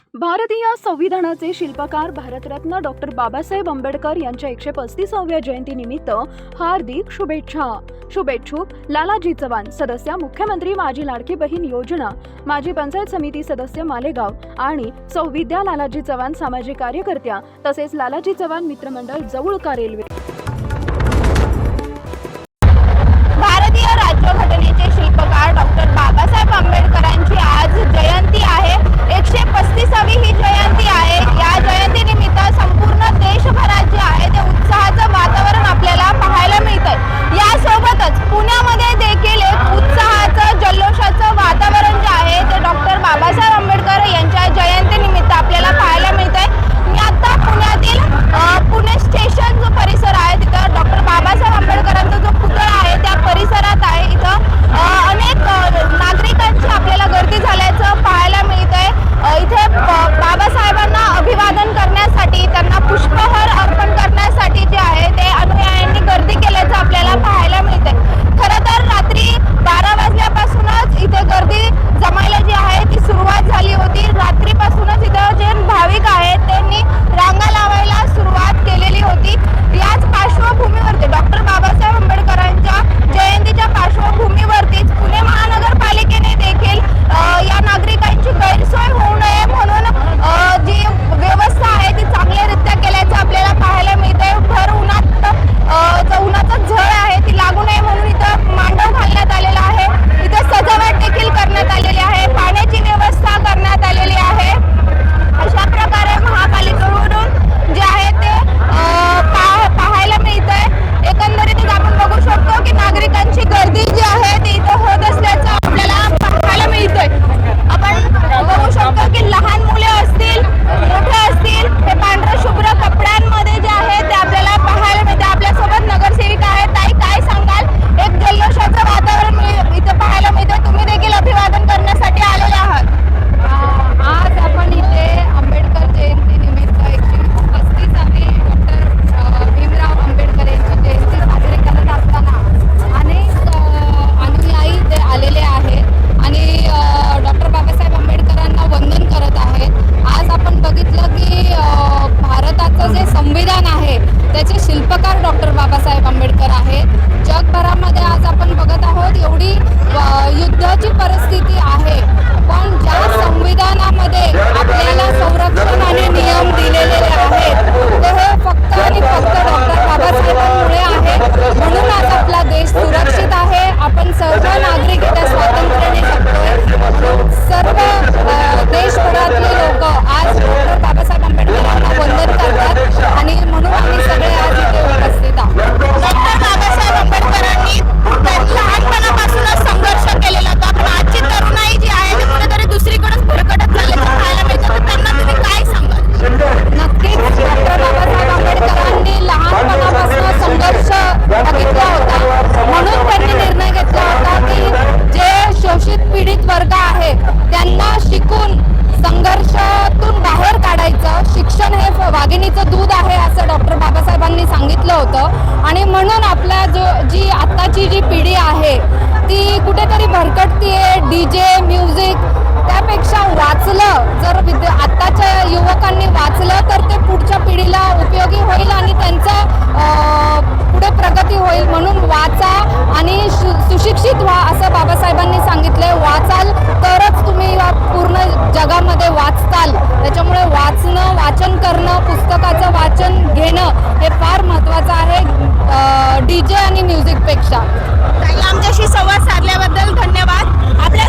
भारतीय संविधानाचे शिल्पकार भारतरत्न डॉक्टर बाबासाहेब आंबेडकर यांच्या 135व्या जयंतीनिमित्त हार्दिक शुभेच्छा. शुभेच्छुक लालाजी चव्हाण, सदस्य मुख्यमंत्री माजी लाडकी बहीण योजना, माजी पंचायत समिती सदस्य मालेगाव आणि सौ विद्या लालाजी चव्हाण सामाजिक कार्यकर्त्या तसेच लालाजी चव्हाण मित्रमंडळ जवळका रेल्वे. भारतीय राज्यघटनेचे शिल्पकार डॉक्टर बाबासाहेब आंबेडकरांची आज जयंती आहे. 135वी ही जयंती आहे. या जयंतीनिमित्त संपूर्ण देशभरात जे आहे ते उत्साहाचं वातावरण आपल्याला पाहायला मिळतंय. यासोबतच पुण्यामध्ये देखील एक उत्साहाचं जल्लोषाचं वातावरण जे आहे ते डॉक्टर बाबासाहेब आंबेडकर यांच्या जयंतीनिमित्त आपल्याला पाहायला मिळतंय. मी आता पुण्यातील पुणे स्टेशन जो परिसर आहे तिथं डॉक्टर बाबासाहेब आंबेडकरांचा जो पुतळा आहे त्या परिसरात आहे. इथं अनेक नागरिकांची आपल्याला गर्दी झाल्याचं पाहायला मिळतंय. इथे बाबासाहेबांना अभिवादन करण्यासाठी, त्यांना पुष्पहार अर्पण करण्यासाठी जे आहे ते अनुयायांनी गर्दी केल्याचं आपल्याला पाहायला मिळतंय. खरं तर रात्री 12 वाजल्यापासूनच इथे गर्दी जमायला जी आहे ती सुरुवात झाली होती. रात्रीपासूनच इथं जे भाविक आहेत त्यांनी रांगा लावायला सुरुवात केलेली होती. याच पार्श्वभूमीवरती डॉक्टर बाबासाहेब आंबेडकरांच्या जयंतीच्या पार्श्वभूमीवरतीच पुणे महानगरपालिकेने देखील या नागरिकांची गैरसोय होऊ नये म्हणून जी व्यवस्था आहे ती चांगल्यारीत्या केल्याचं आपल्याला पाहायला मिळतंय. भर उन्हाचा झळ आहे ती लागू नये म्हणून इथं मांडव घालण्यात आलेला आहे. इथं सजावट देखील करण्यात आलेली आहे. पाण्याची व्यवस्था करण्यात आलेली आहे. अशा प्रकारे महापालिकेकडून जे आहे ते पाहायला मिळतंय. एकंदरीत आपण बघू शकतो की नागरिकांची गर्दी जी आहे ती इथं होत असल्याचं आपल्याला पाहायला मिळतंय. आपण बघू शकतो की लहान मुले असतील, मोठे असतील, हे पांढऱ्या शुभ्र कपड्यांमध्ये जे आहे ते आपल्याला पाहायला मिळते. आपल्यासोबत नगरसेविका आहेत. ताई, काय सांगाल? एक जल्लोषाचं वातावरण इथं पाहायला मिळतं. तुम्ही देखील अभिवादन करण्यासाठी आलेले आहात. आज आपण इथे आंबेडकर जयंती निमित्त 135वी डॉक्टर भीमराव आंबेडकर यांची जयंती साजरी करत असताना अनेक अनुयायी इथे आलेले आहेत आणि डॉक्टर बाबासाहेब आंबेडकरांना वंदन करत आहेत. आज आपण बघितलं की भारताचं जे संविधान आहे त्याचे शिल्पकार डॉक्टर बाबासाहेब आंबेडकर आहेत. जगभरामध्ये आज आपण बघत आहोत एवढी युद्धाची परिस्थिती आहे, पण ज्या संविधानामध्ये आपल्याला संरक्षण आणि नियम दिलेले आहेत ते हे फक्त आणि फक्त डॉक्टर बाबासाहेबांमुळे आहे. म्हणून आज आपला देश सुरक्षित आहे. आपण सर्व नागरिक इथे स्वातंत्र्याने जगतोय. सर्व देशभरातले लोक आज डॉक्टर बाबासाहेब आंबेडकरांना वंदन करतात आणि म्हणून आम्ही सगळे आज इथे उपस्थित आहोत. डॉक्टर बाबासाहेब आंबेडकरांनी लहानपणापासूनच संघर्ष केलेला होता, पण आजची तरुणाई जी आहे ती कुठेतरी दुसरीकडेच भरकटत चालल्याचं पाहायला मिळतं. तर त्यांना तुम्ही काय सांगाल? नक्कीच डॉक्टर बाबासाहेब आंबेडकरांनी लहानपणापासून संघर्ष बघितला होता. म्हणून त्यांनी निर्णय घेतला होता की जे शोषित पीडित वर्ग आहे त्यांना शिकून संघर्षातून बाहेर काढायचं. शिक्षण हे वाघिणीचं दूध आहे असं डॉक्टर बाबासाहेबांनी सांगितलं होतं आणि म्हणून आपल्या जी आत्ताची जी पिढी आहे ती कुठेतरी भरकटतीये. DJ, म्युझिक त्यापेक्षा वाचलं जर आत्ताच्या युवकांनी वाचलं तर ते पुढच्या पिढीला उपयोगी होईल आणि त्यांचा पुढे प्रगती होईल. म्हणून वाचा आणि सुशिक्षित व्हा असं बाबासाहेबांनी सांगितलंय. वाचाल तरच तुम्ही या पूर्ण जगामध्ये वाचताल. त्याच्यामुळे वाचन करणं, पुस्तकाचं वाचन घेणं हे फार महत्त्वाचं आहे DJ आणि म्युझिकपेक्षा. आमच्याशी संवाद साधल्याबद्दल धन्यवाद. आपल्या